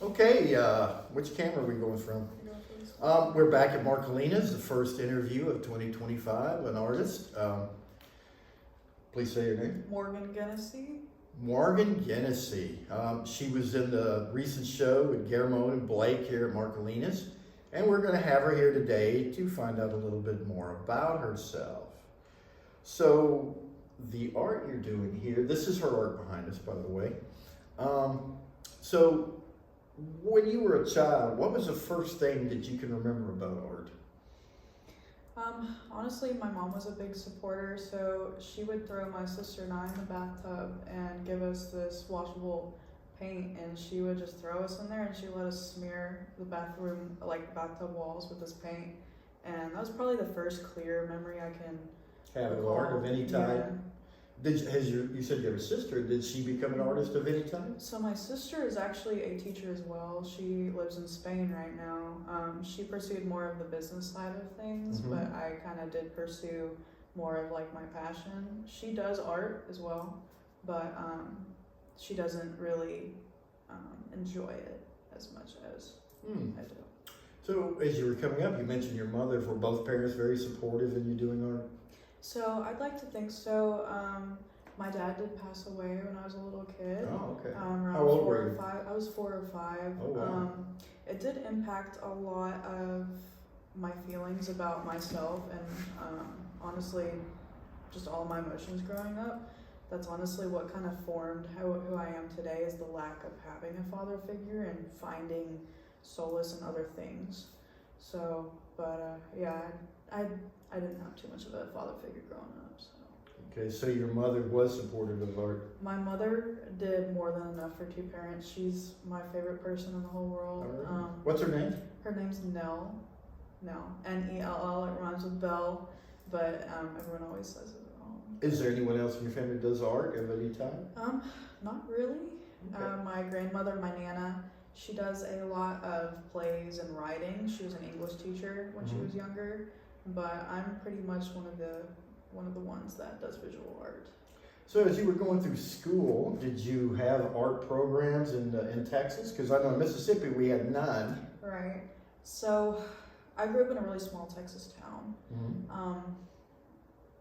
Okay, which camera are we going from? We're back at Marcolina's, the first interview of 2025, an artist. Please say your name. Morgan Guinessey. Morgan Guinessey. She was in the recent show with Guillermo and Blake here at Marcolina's, and we're going to have her here today to find out a little bit more about herself. So, the art you're doing here, this is her art behind us, by the way. So, when you were a child, what was the first thing that you can remember about art? Honestly, my mom was a big supporter, so she would throw my sister and I in the bathtub and give us this washable paint, and she would just throw us in there and she let us smear the bathroom, like the bathtub walls with this paint. And that was probably the first clear memory I can Have recall. art of any type? Yeah. You said you have a sister. Did she become an artist of any type? So my sister is actually a teacher as well. She lives in Spain right now. She pursued more of the business side of things, but I kind of did pursue more of like my passion. She does art as well, but she doesn't really enjoy it as much as I do. So as you were coming up, you mentioned your mother. Were both parents very supportive in you doing art? So I'd like to think so. My dad did pass away when I was a little kid. Oh, okay. Around How old 4 were or you? 5. I was 4 or 5. Oh, wow. It did impact a lot of my feelings about myself and honestly, just all my emotions growing up. That's honestly what kind of formed who I am today, is the lack of having a father figure and finding solace in other things. So, but yeah, I didn't have too much of a father figure growing up. So. Okay, so your mother was supportive of art. My mother did more than enough for 2 parents. She's my favorite person in the whole world. Right. What's her name? Her name's Nell. Nell. It rhymes with Belle, but everyone always says it wrong. Is there anyone else in your family that does art of any type? Not really. Okay. My grandmother, my Nana, she does a lot of plays and writing. She was an English teacher when she was younger, but I'm pretty much one of the ones that does visual art. So as you were going through school, did you have art programs in Texas? Because I know in Mississippi we had none. Right. So I grew up in a really small Texas town.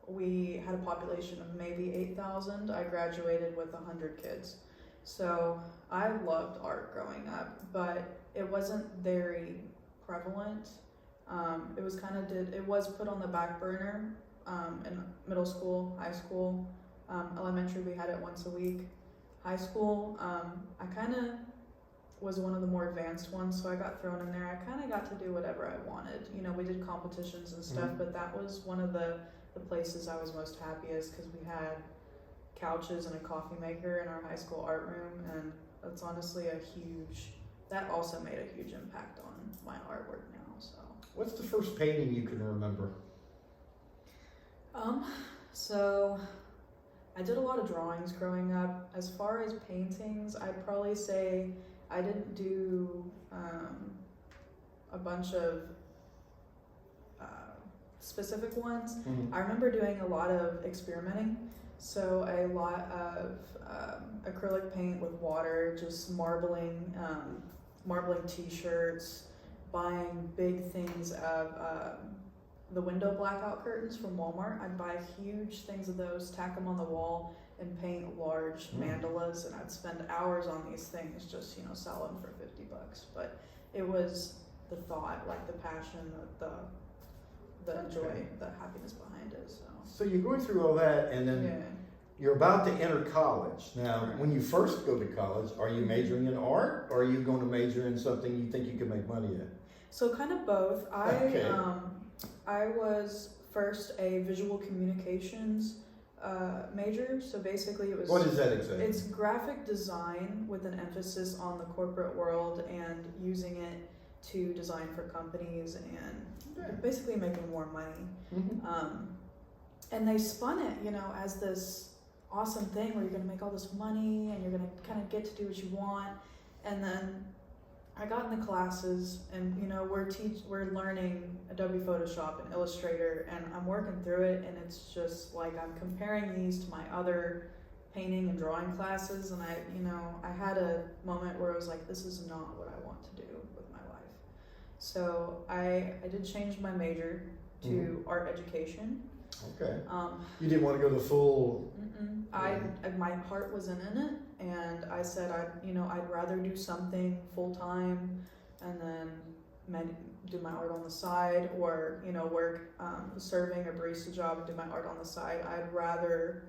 We had a population of maybe 8,000. I graduated with 100 kids. So I loved art growing up, but it wasn't very prevalent. It was put on the back burner in middle school, high school. Elementary, we had it once a week. High school, I kind of was one of the more advanced ones, so I got thrown in there. I kind of got to do whatever I wanted. You know, we did competitions and stuff, but that was one of the places I was most happiest, because we had couches and a coffee maker in our high school art room, and that's honestly that also made a huge impact on my artwork now. So. What's the first painting you can remember? So I did a lot of drawings growing up. As far as paintings, I'd probably say I didn't do a bunch of specific ones. I remember doing a lot of experimenting. So a lot of acrylic paint with water, just marbling t-shirts, buying big things of the window blackout curtains from Walmart. I'd buy huge things of those, tack them on the wall, and paint large mandalas, and I'd spend hours on these things, just, sell them for $50. But it was the thought, like the passion, the joy, the happiness behind it. So you're going through all that, and then you're about to enter college. Now, when you first go to college, are you majoring in art, or are you going to major in something you think you can make money in? So kind of both. I was first a visual communications major. So basically it was... What is that exactly? It's graphic design with an emphasis on the corporate world and using it to design for companies and basically making more money. And they spun it, as this awesome thing where you're going to make all this money and you're going to kind of get to do what you want. And then I got in the classes, and we're learning Adobe Photoshop and Illustrator, and I'm working through it, and it's just like I'm comparing these to my other painting and drawing classes, and I had a moment where I was like, this is not what I want to do with my life. So I did change my major to art education. Okay. You didn't want to go the full. My heart wasn't in it, and I said I'd rather do something full time, and then do my art on the side, or work serving a barista job and do my art on the side. I'd rather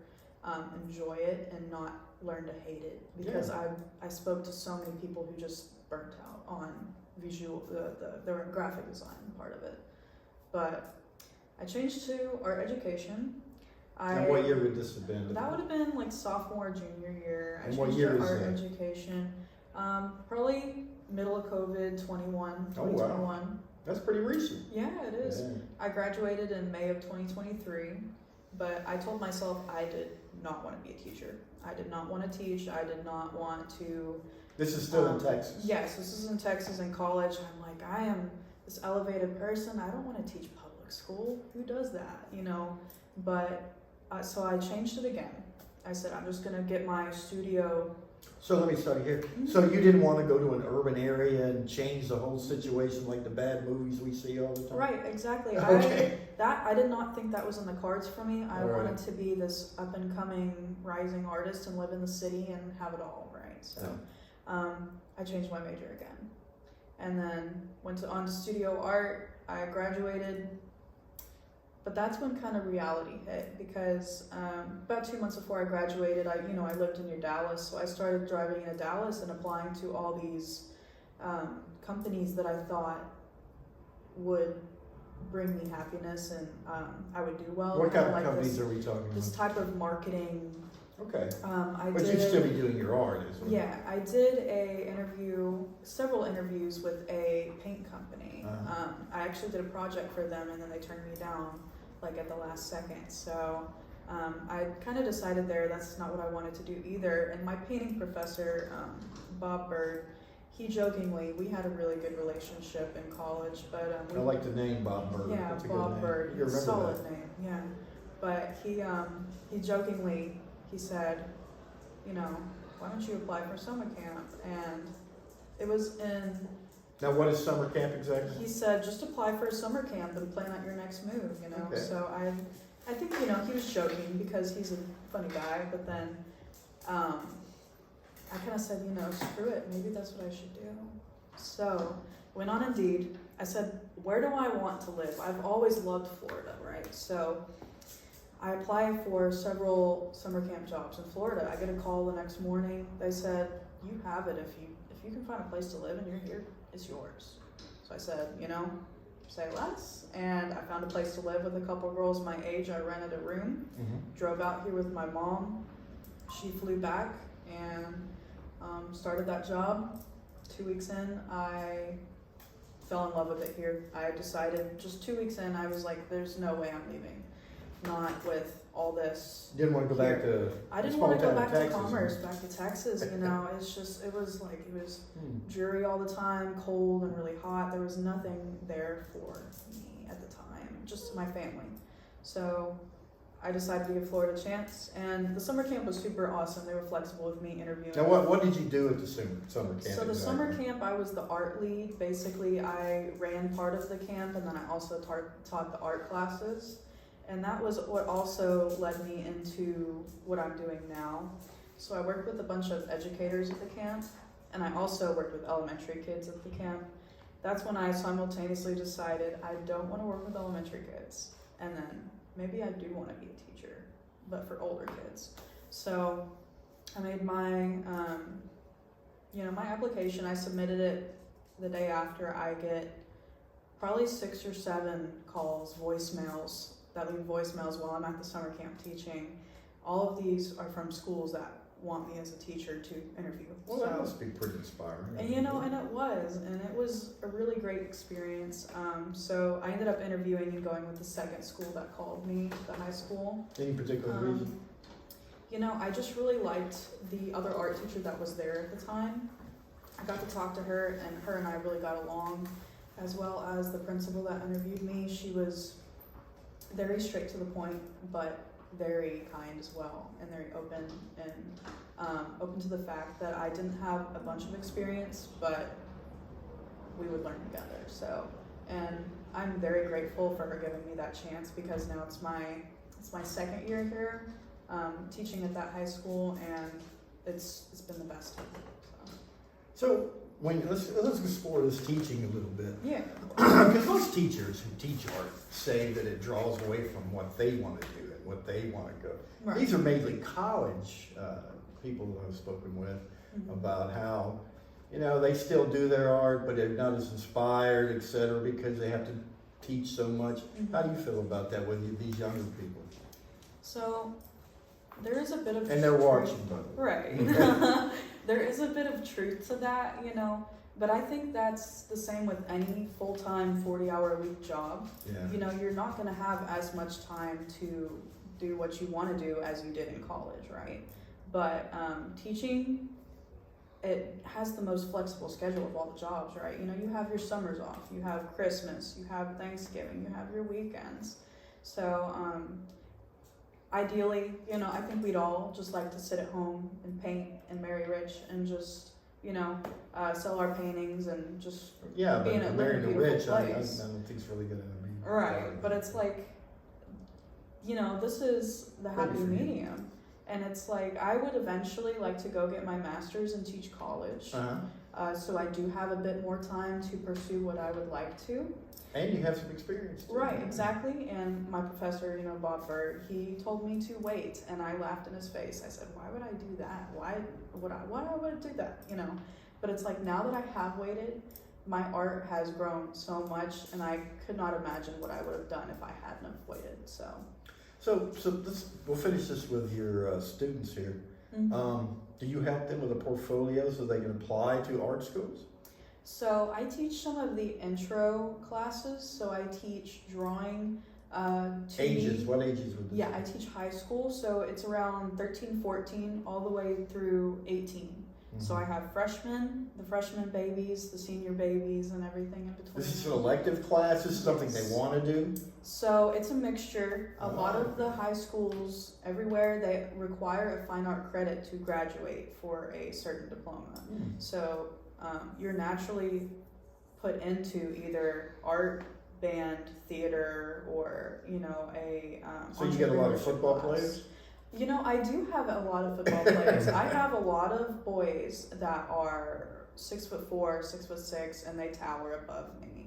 enjoy it and not learn to hate it, because I spoke to so many people who just burnt out on the graphic design part of it. But I changed to art education. And what year would this have been? That would have been like sophomore, junior year. And what year is art that? education. Probably middle of COVID, 2021. Oh, wow. That's pretty recent. Yeah, it is. Yeah. I graduated in May of 2023, but I told myself I did not want to be a teacher. I did not want to teach. I did not want to. This is still in Texas. Yes, this is in Texas in college. I'm like, I am this elevated person. I don't want to teach public school. Who does that? But so I changed it again. I said, I'm just going to get my studio. So let me start here. So you didn't want to go to an urban area and change the whole situation like the bad movies we see all the time? Right, exactly. Okay. I did not think that was in the cards for me. I All right. wanted to be this up and coming rising artist and live in the city and have it all, right? So I changed my major again. And then went on to studio art. I graduated. But that's when kind of reality hit, because about 2 months before I graduated, I lived near Dallas, so I started driving into Dallas and applying to all these companies that I thought would bring me happiness and I would do well. What kind of like companies are we talking this about? type of marketing. Okay. But you'd still be doing your art as well. Yeah, I did several interviews with a paint company. I actually did a project for them, and then they turned me down like at the last second. So I kind of decided there that's not what I wanted to do either. And my painting professor, Bob Bird, he jokingly, we had a really good relationship in college, but I like the name Bob Bird. yeah, That's a Bob good name. Bird, You remember solid that. name, yeah. But he jokingly, he said, why don't you apply for summer camp? And it was in. Now, what is summer camp exactly? He said, just apply for a summer camp and plan out your next move, Okay. So I think, he was joking because he's a funny guy, but then I kind of said, screw it, maybe that's what I should do. So went on Indeed. I said, where do I want to live? I've always loved Florida, right? So I applied for several summer camp jobs in Florida. I get a call the next morning. They said, you have it. If you can find a place to live and you're here, it's yours. So I said, say less. And I found a place to live with a couple girls my age. I rented a room, drove out here with my mom. She flew back and started that job. 2 weeks in, I fell in love with it here. I decided just 2 weeks in, I was like, there's no way I'm leaving. Not with all this. Didn't want to go back to. I didn't want to go back to Commerce, back to Texas. It was dreary all the time, cold and really hot. There was nothing there for me at the time, just my family. So I decided to give Florida a chance, and the summer camp was super awesome. They were flexible with me interviewing. Now, what did you do at the summer camp? So the summer camp, I was the art lead. Basically, I ran part of the camp, and then I also taught the art classes. And that was what also led me into what I'm doing now. So I worked with a bunch of educators at the camp, and I also worked with elementary kids at the camp. That's when I simultaneously decided I don't want to work with elementary kids, and then maybe I do want to be a teacher, but for older kids. So I made my, my application. I submitted it the day after. I get probably 6 or 7 calls, voicemails, that leave voicemails while I'm at the summer camp teaching. All of these are from schools that want me as a teacher to interview. Well, that must be pretty inspiring. And and it was a really great experience. So I ended up interviewing and going with the second school that called me, the high school. Any particular reason? I just really liked the other art teacher that was there at the time. I got to talk to her, and her and I really got along, as well as the principal that interviewed me. She was very straight to the point, but very kind as well, and very open and open to the fact that I didn't have a bunch of experience, but we would learn together. So, and I'm very grateful for her giving me that chance, because now it's my second year here, teaching at that high school, and it's been the best. So let's explore this teaching a little bit. Yeah. Because most teachers who teach art say that it draws away from what they want to do and what they want to go. Right. These are mainly college people that I've spoken with about how, they still do their art, but they're not as inspired, etc., because they have to teach so much. How do you feel about that with these younger people? So there is a bit of and they're watching, by the way. Right. There is a bit of truth to that, but I think that's the same with any full-time 40-hour-a-week job. Yeah. You're not going to have as much time to do what you want to do as you did in college, right? But teaching, it has the most flexible schedule of all the jobs, right? You have your summers off, you have Christmas, you have Thanksgiving, you have your weekends. So ideally, I think we'd all just like to sit at home and paint and marry rich and just, sell our paintings and just be in a marrying beautiful rich, I place. don't think it's really going to be Right, but it's like, this is the happy Maybe for you. medium. And it's like, I would eventually like to go get my master's and teach college. So I do have a bit more time to pursue what I would like to. And you have some experience too. Right, exactly. And my professor, Bob Bird, he told me to wait, and I laughed in his face. I said, why would I do that? Why would I do that? But it's like, now that I have waited, my art has grown so much, and I could not imagine what I would have done if I hadn't have waited. So we'll finish this with your students here. Do you help them with a portfolio so they can apply to art schools? So I teach some of the intro classes. So I teach drawing. Ages? What ages would you I teach high school. So it's around 13, 14, all the way through 18. So I have freshmen, the freshman babies, the senior babies, and everything in between. This is an elective class? This is something they want to do? So it's a mixture. A lot of the high schools, everywhere, they require a fine art credit to graduate for a certain diploma. So you're naturally put into either art, band, theater, or a so you get a lot of entrepreneurship football class. players? I do have a lot of football players. I have a lot of boys that are 6'4", 6'6", and they tower above me.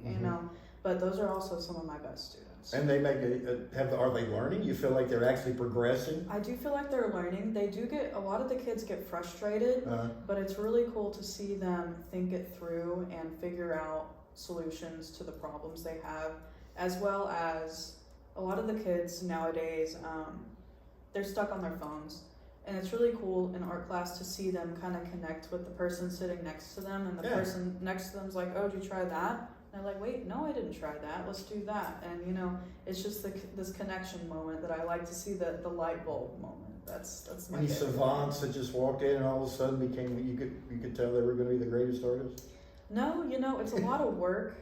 But those are also some of my best students. And they make are they learning? You feel like they're actually progressing? I do feel like they're learning. They do a lot of the kids get frustrated, but it's really cool to see them think it through and figure out solutions to the problems they have, as well as a lot of the kids nowadays, they're stuck on their phones. And it's really cool in art class to see them kind of connect with the person sitting next to them, and the person next to them's like, oh, did you try that? And they're like, wait, no, I didn't try that. Let's do that. And it's just this connection moment that I like to see, the light bulb moment. That's my Any favorite. savants that just walked in and all of a sudden became, you could tell they were going to be the greatest artists? No, it's a lot of work.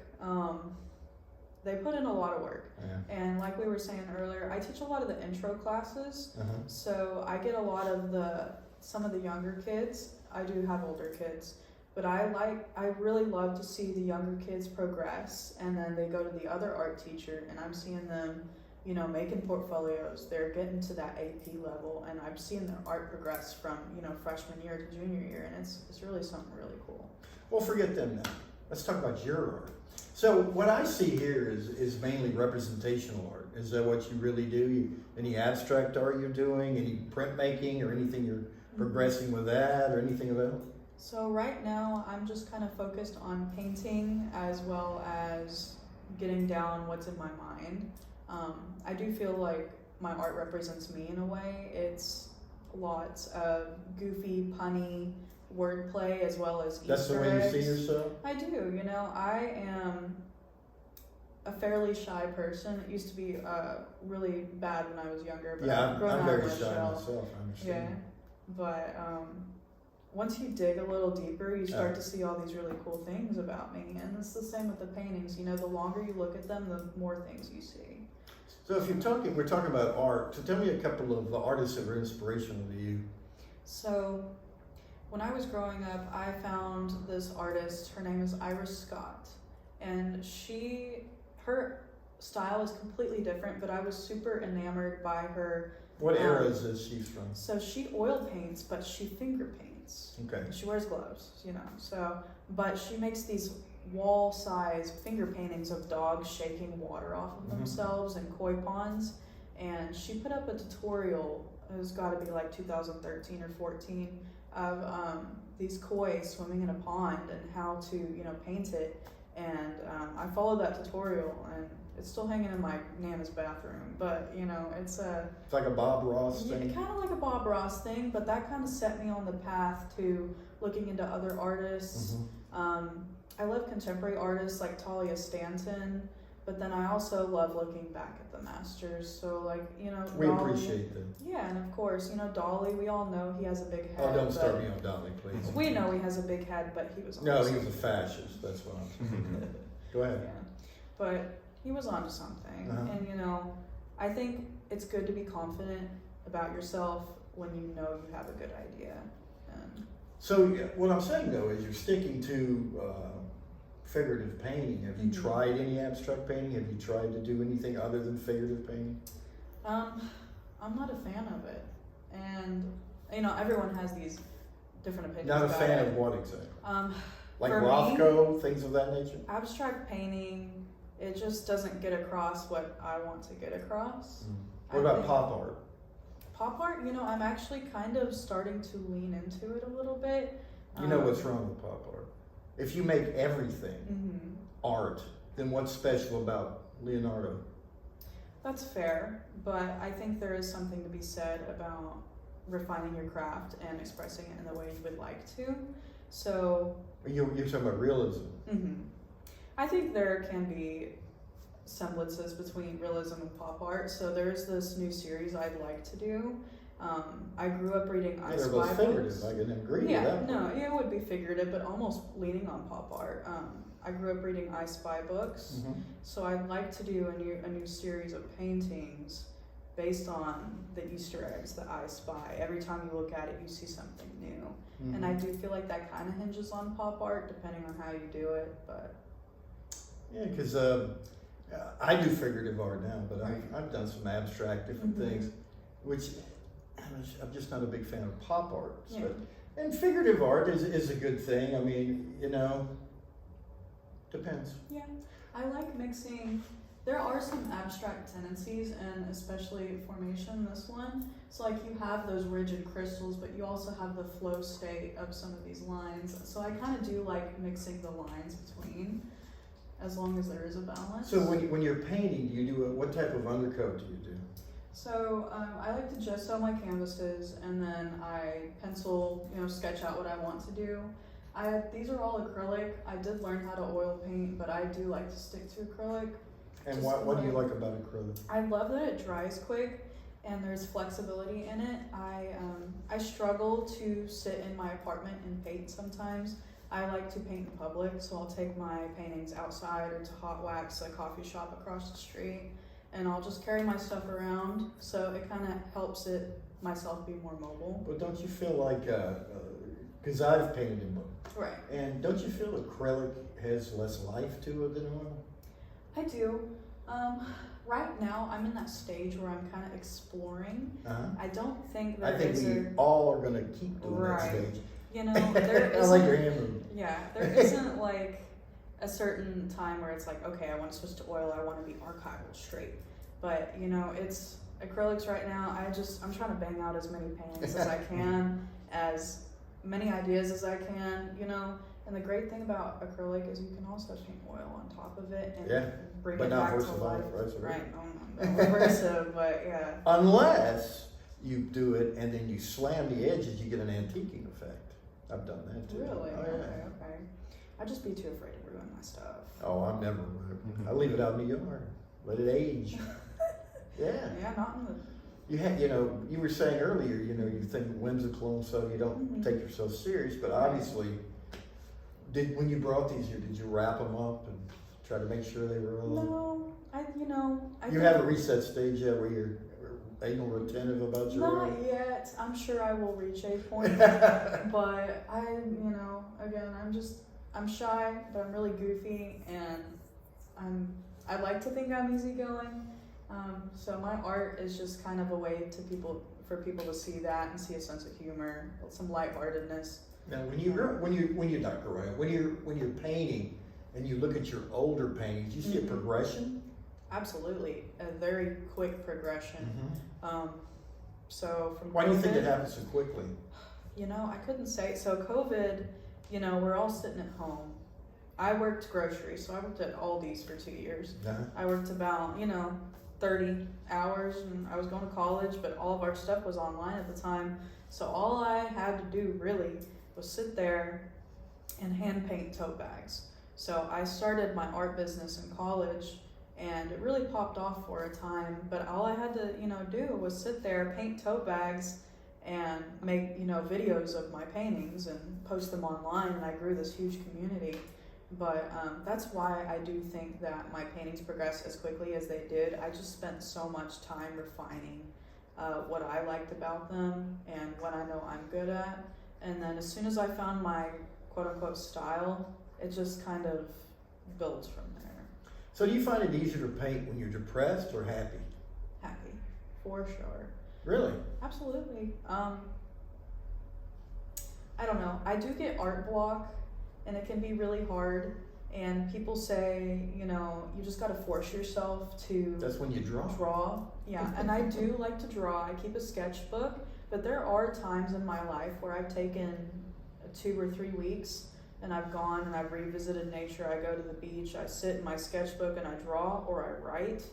They put in a lot of work. And like we were saying earlier, I teach a lot of the intro classes. So I get a lot of some of the younger kids. I do have older kids, but I really love to see the younger kids progress, and then they go to the other art teacher, and I'm seeing them, making portfolios. They're getting to that AP level, and I'm seeing their art progress from, freshman year to junior year, and it's really something really cool. Well, forget them now. Let's talk about your art. So what I see here is mainly representational art. Is that what you really do? Any abstract art you're doing? Any printmaking or anything you're progressing with that or anything of that? So right now I'm just kind of focused on painting as well as getting down what's in my mind. I do feel like my art represents me in a way. It's lots of goofy, punny wordplay as well as Easter That's the way eggs. you see yourself? I do. I am a fairly shy person. It used to be really bad when I was younger, but I've grown I'm out of very my shy shell. myself, I understand. Yeah, but once you dig a little deeper, you start to see all these really cool things about me, and it's the same with the paintings. The longer you look at them, the more things you see. So if we're talking about art. So tell me a couple of artists that were inspirational to you. So when I was growing up, I found this artist. Her name is Iris Scott, and her style is completely different. But I was super enamored by her. What era is this she's from? So she oil paints, but she finger paints. Okay. She wears gloves, So, but she makes these wall-size finger paintings of dogs shaking water off of themselves in koi ponds. And she put up a tutorial. It was got to be like 2013 or 14 of these koi swimming in a pond and how to paint it. And I followed that tutorial, and it's still hanging in my Nana's bathroom. But it's like a Bob Ross thing. Kind of like a Bob Ross thing, but that kind of set me on the path to looking into other artists. I love contemporary artists like Talia Stanton, but then I also love looking back at the masters. So we Dolly, appreciate them. Yeah, and of course, Dolly. We all know he has a big head. Oh, don't start me on Dolly, please. We know he has a big head, but he was no, he was a fascist. That's what I'm saying. Go ahead. Yeah, but he was onto something, and I think it's good to be confident about yourself when you know you have a good idea. And so what I'm saying though is you're sticking to figurative painting. Have you tried any abstract painting? Have you tried to do anything other than figurative painting? I'm not a fan of it, and everyone has these different opinions. Not a about fan it. of what exactly? Like for Rothko, things of that nature? Abstract painting, it just doesn't get across what I want to get across. What about pop art? Pop art, I'm actually kind of starting to lean into it a little bit. You know what's wrong with pop art? If you make everything art, then what's special about Leonardo? That's fair, but I think there is something to be said about refining your craft and expressing it in the way you would like to. So You're talking about realism. I think there can be semblances between realism and pop art. So there's this new series I'd like to do. I grew up reading I They're Spy both figurative. books. I can agree with Yeah, that. no, it would be figurative, but almost leaning on pop art. I grew up reading I Spy books, so I'd like to do a new series of paintings based on the Easter eggs that I spy. Every time you look at it, you see something new. And I do feel like that kind of hinges on pop art, depending on how you do it. But yeah, because I do figurative art now, but I've done some abstract different things, which I'm just not a big fan of pop art. So. Yeah. And figurative art is a good thing. I mean, depends. Yeah, I like mixing. There are some abstract tendencies, and especially formation, this one. So like you have those rigid crystals, but you also have the flow state of some of these lines. So I kind of do like mixing the lines between, as long as there is a balance. So when you're painting, do you do what type of undercoat do you do? So I like to gesso my canvases, and then I pencil, sketch out what I want to do. These are all acrylic. I did learn how to oil paint, but I do like to stick to acrylic. And what do you like about acrylic? I love that it dries quick and there's flexibility in it. I struggle to sit in my apartment and paint sometimes. I like to paint in public, so I'll take my paintings outside or to Hot Wax, a coffee shop across the street, and I'll just carry my stuff around, so it kind of helps myself be more mobile. But don't you feel like, because I've painted in both, Right. and don't you feel acrylic has less life to it than oil? I do. Right now, I'm in that stage where I'm kind of exploring. I don't think I think we all are going to keep doing that stage. There I like your hand movement. Yeah, there isn't like a certain time where it's like, okay, I want to switch to oil. I want to be archival straight. But it's acrylics right now. I'm trying to bang out as many paintings as I can, as many ideas as I can. And the great thing about acrylic is you can also paint oil on top of it and bring it back to life. Right, no, aversive, but yeah. Unless you do it and then you slam the edges, you get an antiquing effect. I've done that too. Really? Oh, yeah. Okay. I'd just be too afraid to ruin my stuff. Oh, I'm never. I leave it out in the yard. Let it age. Yeah. Yeah, not in the. You were saying earlier, you think whimsical and so you don't take yourself serious, but obviously, when you brought these here, did you wrap them up and Try to make sure they were all. No, I You haven't reached that stage yet where you're anal retentive about your not art? yet. I'm sure I will reach a point, but again, I'm shy, but I'm really goofy, and I like to think I'm easygoing. So my art is just kind of a way for people to see that and see a sense of humor, some lightheartedness. Now, when you're painting and you look at your older paintings, you see a progression. Absolutely, a very quick progression. So from Why do you think it happens so quickly? I couldn't say. So COVID, we're all sitting at home. I worked groceries, so I worked at Aldi's for 2 years. I worked about 30 hours, and I was going to college, but all of our stuff was online at the time. So all I had to do really was sit there and hand paint tote bags. So I started my art business in college, and it really popped off for a time, but all I had to do was sit there, paint tote bags, and make videos of my paintings and post them online, and I grew this huge community. But that's why I do think that my paintings progressed as quickly as they did. I just spent so much time refining what I liked about them and what I know I'm good at, and then as soon as I found my quote-unquote style, it just kind of builds from there. So do you find it easier to paint when you're depressed or happy? Happy, for sure. Really? Absolutely. I don't know. I do get art block, and it can be really hard. And people say, you just got to force yourself to. That's when you draw. Yeah, and I do like to draw. I keep a sketchbook, but there are times in my life where I've taken 2 or 3 weeks. And I've gone and I've revisited nature. I go to the beach, I sit in my sketchbook and I draw, or I write,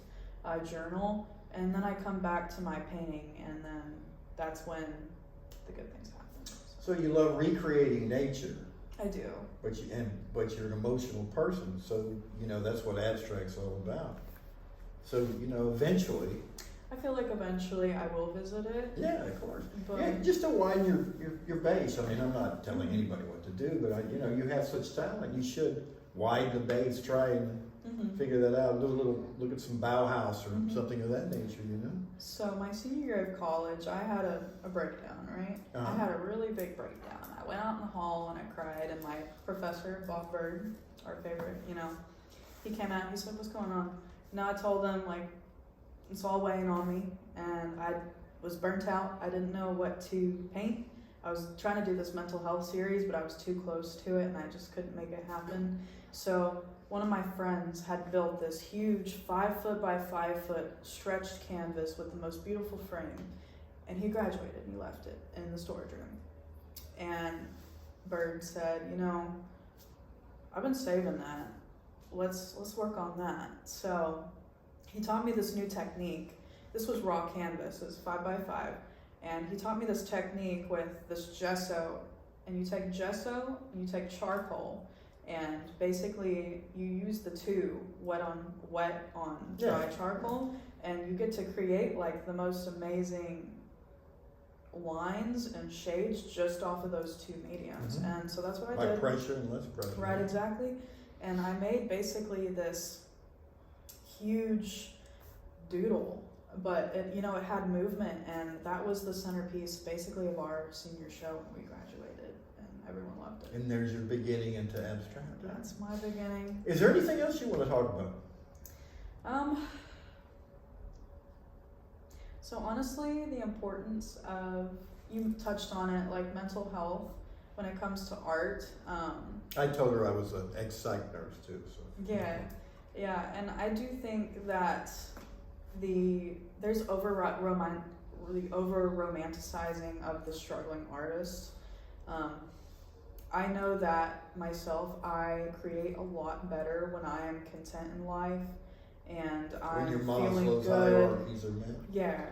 I journal, and then I come back to my painting, and then that's when the good things happen. So you love recreating nature. I do. But you're an emotional person, so that's what abstract's all about. So eventually. I feel like eventually I will visit it. Yeah, of course. But yeah, just to widen your base. I mean, I'm not telling anybody what to do, but you have such talent. You should widen the base. Try and figure that out. Look at some Bauhaus or something of that nature. So my senior year of college, I had a breakdown. Right, I had a really big breakdown. I went out in the hall and I cried, and my professor, Bob Bird, our favorite, he came out. He said, "What's going on?" And I told him it's all weighing on me, and I was burnt out. I didn't know what to paint. I was trying to do this mental health series, but I was too close to it, and I just couldn't make it happen. So one of my friends had built this huge 5 foot by 5 foot stretched canvas with the most beautiful frame, and he graduated and he left it in the storage room. And Bird said, I've been saving that. Let's work on that. So he taught me this new technique. This was raw canvas. It was 5 by 5. And he taught me this technique with this gesso. And you take gesso and you take charcoal. And basically you use the two, wet on dry charcoal. And you get to create the most amazing lines and shades just off of those two mediums. And so that's what I did. Like pressure and less pressure. Right, exactly. And I made basically this huge doodle, but it had movement, and that was the centerpiece basically of our senior show when we graduated, and everyone loved it. And there's your beginning into abstract. That's my beginning. Is there anything else you want to talk about? So honestly, the importance of, you touched on it, mental health when it comes to art. I told her I was an ex-psych nurse too. So. Yeah, and I do think that there's over-romanticizing of the struggling artist. I know that myself, I create a lot better when I am content in life, and I'm feeling good. Hierarchies are met. Yeah,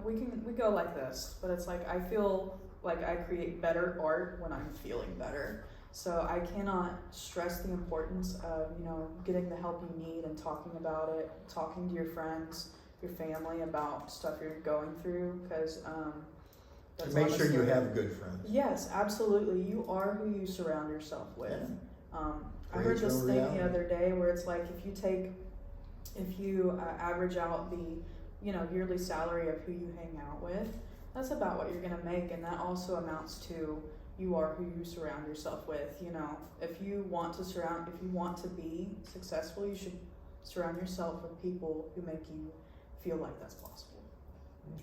we go like this, but it's I feel like I create better art when I'm feeling better. So I cannot stress the importance of, getting the help you need and talking about it, talking to your friends, your family about stuff you're going through, because make sure you have good friends. Yes, absolutely. You are who you surround yourself with. I heard Create your this own thing reality. the other day where it's like if you average out the yearly salary of who you hang out with, that's about what you're gonna make, and that also amounts to you are who you surround yourself with. If you want to be successful, you should surround yourself with people who make you feel like that's possible.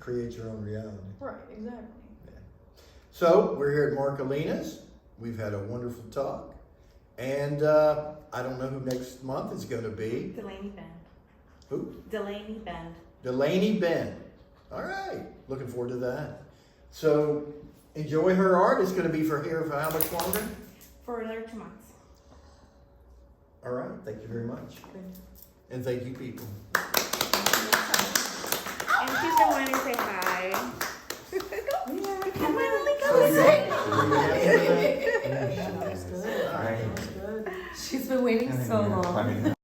Create your own reality. Right, exactly. So we're here at Marcolina's. We've had a wonderful talk, and I don't know who next month is going to be. Delaney Bend. Who? Delaney Bend. Delaney Bend. All right, looking forward to that. So enjoy her art. It's going to be for how much longer? For another 2 months. All right, thank you very much, and thank you, people. And she's been wanting to say hi. Come on, So go say. That was good. All right. That was good. She's been waiting so long.